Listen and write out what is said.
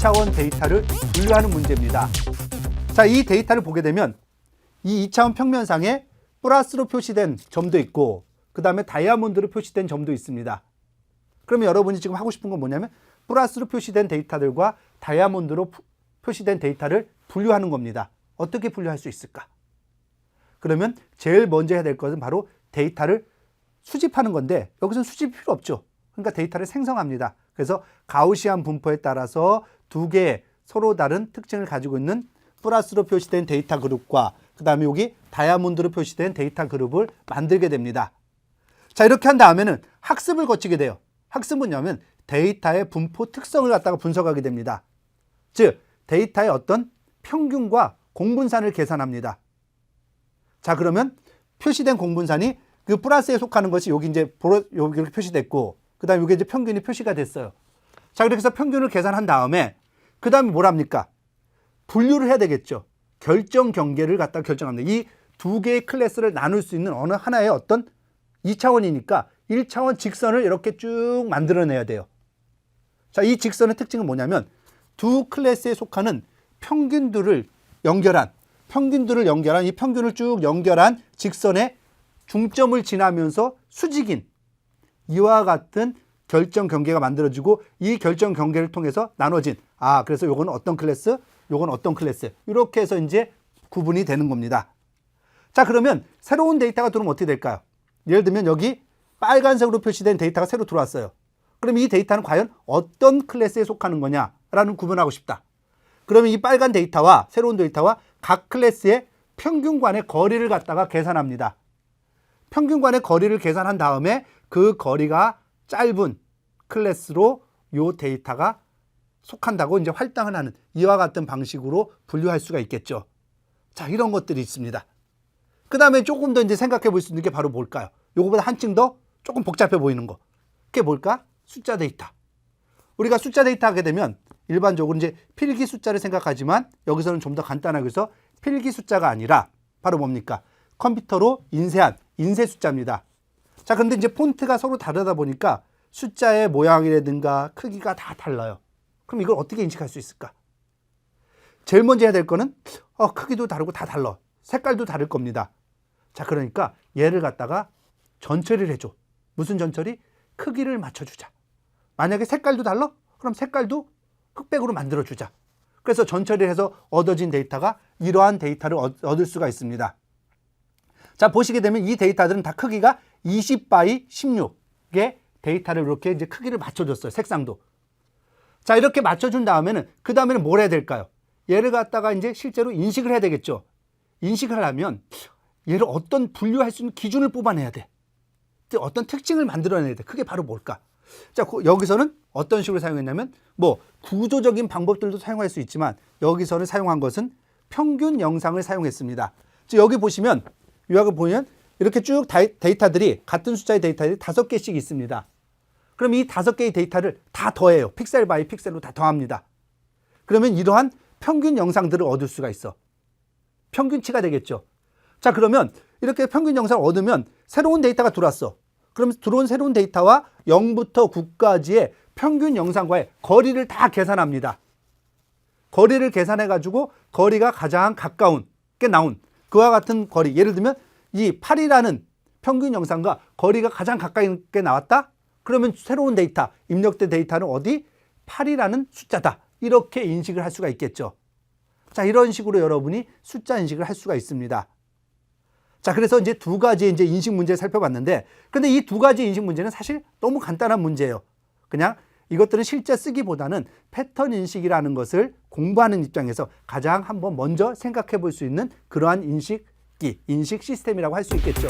2차원 데이터를 분류하는 문제입니다. 자, 이 데이터를 보게 되면 이 2차원 평면상에 플러스로 표시된 점도 있고 그 다음에 다이아몬드로 표시된 점도 있습니다. 그러면 여러분이 지금 하고 싶은 건 뭐냐면 플러스로 표시된 데이터들과 다이아몬드로 표시된 데이터를 분류하는 겁니다. 어떻게 분류할 수 있을까? 그러면 제일 먼저 해야 될 것은 바로 데이터를 수집하는 건데 여기서는 수집이 필요 없죠. 그러니까 데이터를 생성합니다. 그래서 가우시안 분포에 따라서 두 개의 서로 다른 특징을 가지고 있는 플러스로 표시된 데이터 그룹과 그 다음에 여기 다이아몬드로 표시된 데이터 그룹을 만들게 됩니다. 자, 이렇게 한 다음에는 학습을 거치게 돼요. 학습은 뭐냐면 데이터의 분포 특성을 갖다가 분석하게 됩니다. 즉 데이터의 어떤 평균과 공분산을 계산합니다. 자, 그러면 표시된 공분산이 그 플러스에 속하는 것이 여기 이제 여기 이렇게 표시됐고 그 다음에 이게 이제 평균이 표시가 됐어요. 자, 그렇게 해서 평균을 계산한 다음에 그 다음에 뭘 합니까? 분류를 해야 되겠죠. 결정 경계를 갖다가 결정합니다. 이 두 개의 클래스를 나눌 수 있는 어느 하나의 어떤 2차원이니까 1차원 직선을 이렇게 쭉 만들어내야 돼요. 자, 이 직선의 특징은 뭐냐면 두 클래스에 속하는 평균들을 연결한 이 평균을 쭉 연결한 직선의 중점을 지나면서 수직인 이와 같은 결정 경계가 만들어지고 이 결정 경계를 통해서 나눠진 그래서 요건 어떤 클래스, 요건 어떤 클래스 이렇게 해서 이제 구분이 되는 겁니다. 자, 그러면 새로운 데이터가 들어오면 어떻게 될까요? 예를 들면 여기 빨간색으로 표시된 데이터가 새로 들어왔어요. 그럼 이 데이터는 과연 어떤 클래스에 속하는 거냐라는 구분하고 싶다. 그러면 이 빨간 데이터와 새로운 데이터와 각 클래스의 평균 간의 거리를 갖다가 계산합니다. 평균 간의 거리를 계산한 다음에 그 거리가 짧은 클래스로 이 데이터가 속한다고 이제 할당을 하는 이와 같은 방식으로 분류할 수가 있겠죠. 자, 이런 것들이 있습니다. 그 다음에 조금 더 이제 생각해 볼 수 있는 게 바로 뭘까요? 요거보다 한층 더 조금 복잡해 보이는 거. 그게 뭘까? 숫자 데이터. 우리가 숫자 데이터 하게 되면 일반적으로 이제 필기 숫자를 생각하지만 여기서는 좀 더 간단하게 해서 필기 숫자가 아니라 바로 뭡니까? 컴퓨터로 인쇄한 인쇄 숫자입니다. 자, 그런데 이제 폰트가 서로 다르다 보니까 숫자의 모양이라든가 크기가 다 달라요. 그럼 이걸 어떻게 인식할 수 있을까? 제일 먼저 해야 될 거는 크기도 다르고 다 달라. 색깔도 다를 겁니다. 자, 그러니까 얘를 갖다가 전처리를 해줘. 무슨 전처리? 크기를 맞춰주자. 만약에 색깔도 달라? 그럼 색깔도 흑백으로 만들어주자. 그래서 전처리를 해서 얻어진 데이터가 이러한 데이터를 얻을 수가 있습니다. 자, 보시게 되면 이 데이터들은 다 크기가 20by 16의 데이터를 이렇게 이제 크기를 맞춰줬어요. 색상도. 자, 이렇게 맞춰준 다음에는 그 다음에는 뭘 해야 될까요? 얘를 갖다가 이제 실제로 인식을 해야 되겠죠. 인식을 하려면 얘를 어떤 분류할 수 있는 기준을 뽑아내야 돼. 어떤 특징을 만들어내야 돼. 그게 바로 뭘까? 자, 여기서는 어떤 식으로 사용했냐면 구조적인 방법들도 사용할 수 있지만 여기서는 사용한 것은 평균 영상을 사용했습니다. 여기 보시면 이렇게 쭉 데이터들이 같은 숫자의 데이터들이 5개씩 있습니다. 그럼 이 5개의 데이터를 다 더해요. 픽셀 바이 픽셀로 다 더합니다. 그러면 이러한 평균 영상들을 얻을 수가 있어. 평균치가 되겠죠. 자, 그러면 이렇게 평균 영상을 얻으면 새로운 데이터가 들어왔어. 그럼 들어온 새로운 데이터와 0부터 9까지의 평균 영상과의 거리를 다 계산합니다. 거리를 계산해가지고 거리가 가장 가까운 게 나온 그와 같은 거리. 예를 들면 이 8이라는 평균 영상과 거리가 가장 가까이 게 나왔다? 그러면 새로운 데이터, 입력된 데이터는 어디? 8이라는 숫자다. 이렇게 인식을 할 수가 있겠죠. 자, 이런 식으로 여러분이 숫자 인식을 할 수가 있습니다. 자, 그래서 이제 두 가지 이제 인식 문제를 살펴봤는데, 근데 이 두 가지 인식 문제는 사실 너무 간단한 문제예요. 그냥 이것들은 실제 쓰기보다는 패턴 인식이라는 것을 공부하는 입장에서 가장 한번 먼저 생각해 볼 수 있는 그러한 인식 시스템이라고 할 수 있겠죠.